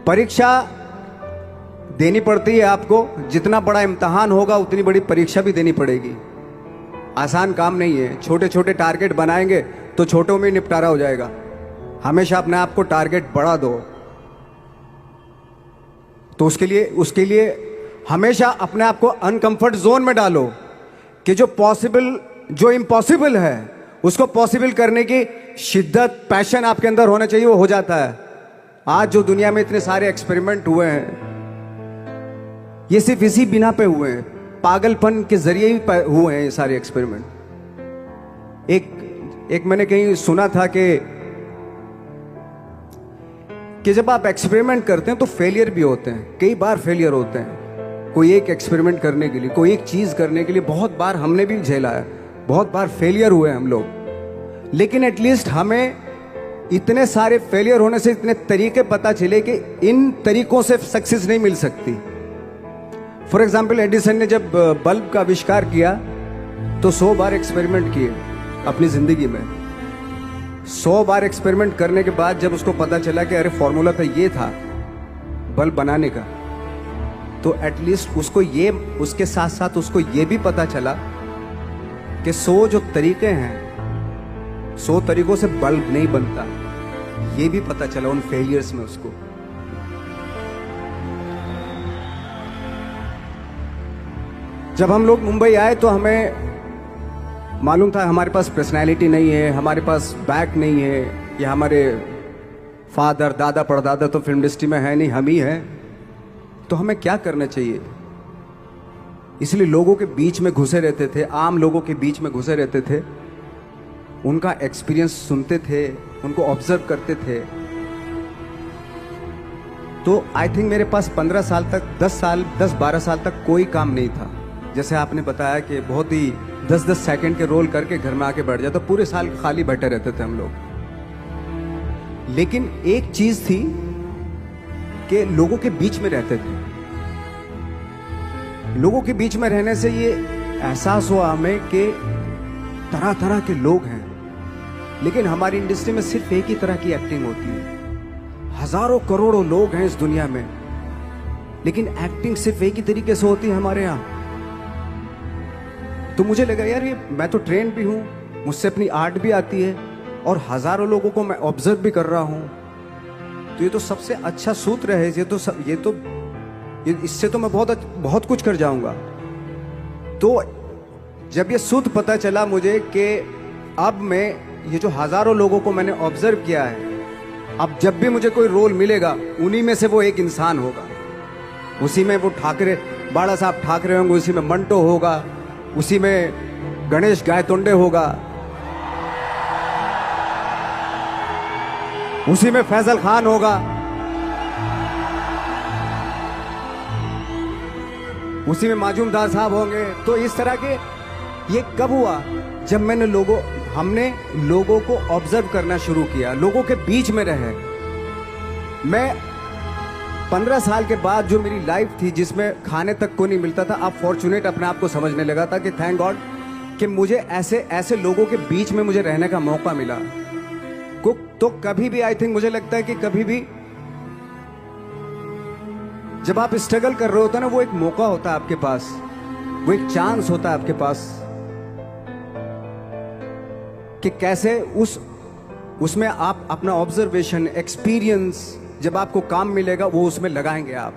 परीक्षा देनी पड़ती है आपको, जितना बड़ा इम्तहान होगा उतनी बड़ी परीक्षा भी देनी पड़ेगी। आसान काम नहीं है। छोटे छोटे टारगेट बनाएंगे तो छोटों में निपटारा हो जाएगा। हमेशा अपने आप को टारगेट बढ़ा दो। तो उसके लिए हमेशा अपने आप को अनकंफर्ट जोन में डालो कि जो इम्पॉसिबल है उसको पॉसिबल करने की शिद्दत, पैशन आपके अंदर होना चाहिए, वो हो जाता है। आज जो दुनिया में इतने सारे एक्सपेरिमेंट हुए हैं, ये सिर्फ इसी बिना पे हुए हैं, पागलपन के जरिए ही हुए हैं ये सारे एक्सपेरिमेंट। एक मैंने कहीं सुना था कि जब आप एक्सपेरिमेंट करते हैं तो फेलियर भी होते हैं, कई बार फेलियर होते हैं। कोई एक एक्सपेरिमेंट करने के लिए, कोई एक चीज करने के लिए बहुत बार हमने भी झेला है, बहुत बार फेलियर हुए हम लोग। लेकिन एटलीस्ट हमें इतने सारे फेलियर होने से इतने तरीके पता चले कि इन तरीकों से सक्सेस नहीं मिल सकती। फॉर एग्जाम्पल, एडिसन ने जब बल्ब का आविष्कार किया तो 100 बार एक्सपेरिमेंट किए अपनी जिंदगी में। 100 बार एक्सपेरिमेंट करने के बाद जब उसको पता चला कि अरे फॉर्मूला तो ये था बल्ब बनाने का, तो एटलीस्ट उसके साथ साथ उसको ये भी पता चला कि 100 जो तरीके हैं, 100 तरीकों से बल्ब नहीं बनता। ये भी पता चला उन फेलियर्स में उसको। जब हम लोग मुंबई आए तो हमें मालूम था हमारे पास पर्सनैलिटी नहीं है, हमारे पास बैक नहीं है, या हमारे फादर, दादा, परदादा तो फिल्म इंडस्ट्री में है नहीं, हम ही हैं। तो हमें क्या करना चाहिए? इसलिए लोगों के बीच में घुसे रहते थे, आम लोगों के बीच में घुसे रहते थे, उनका एक्सपीरियंस सुनते थे, उनको ऑब्जर्व करते थे। तो आई थिंक मेरे पास 15 साल तक, 10-12 साल तक कोई काम नहीं था। जैसे आपने बताया कि बहुत ही 10-10 सेकंड के रोल करके घर में आके बैठ जाता, पूरे साल खाली बैठे रहते थे हम लोग। लेकिन एक चीज थी कि लोगों के बीच में रहते थे। लोगों के बीच में रहने से ये एहसास हुआ हमें कि तरह तरह के लोग हैं, लेकिन हमारी इंडस्ट्री में सिर्फ एक ही तरह की एक्टिंग होती है। हजारों करोड़ों लोग हैं इस दुनिया में, लेकिन एक्टिंग सिर्फ एक ही तरीके से होती है हमारे यहाँ। तो मुझे लगा यार, ये मैं तो ट्रेन भी हूं, मुझसे अपनी आर्ट भी आती है, और हजारों लोगों को मैं ऑब्जर्व भी कर रहा हूं। तो ये तो सबसे अच्छा सूत्र है। इससे तो मैं बहुत कुछ कर जाऊंगा। तो जब ये सूत्र पता चला मुझे कि अब मैं ये जो हजारों लोगों को मैंने ऑब्जर्व किया है, अब जब भी मुझे कोई रोल मिलेगा उन्हीं में से वो एक इंसान होगा। उसी में वो बाड़ा साहब ठाकरे होंगे, उसी में मंटो होगा, उसी में गणेश गायतोंडे होगा, उसी में फैजल खान होगा, उसी में माजूमदार साहब होंगे। तो इस तरह के ये कब हुआ? जब हमने लोगों को ऑब्जर्व करना शुरू किया, लोगों के बीच में रहे। मैं 15 साल के बाद जो मेरी लाइफ थी, जिसमें खाने तक को नहीं मिलता था, अब फॉर्चुनेट अपने आप को समझने लगा था कि थैंक गॉड कि मुझे ऐसे लोगों के बीच में मुझे रहने का मौका मिला। तो कभी भी आई थिंक मुझे लगता है कि कभी भी जब आप स्ट्रगल कर रहे होते हैं ना, वो एक मौका होता है आपके पास, वो एक चांस होता है आपके पास कि कैसे उसमें आप अपना ऑब्जर्वेशन, एक्सपीरियंस, जब आपको काम मिलेगा वो उसमें लगाएंगे आप।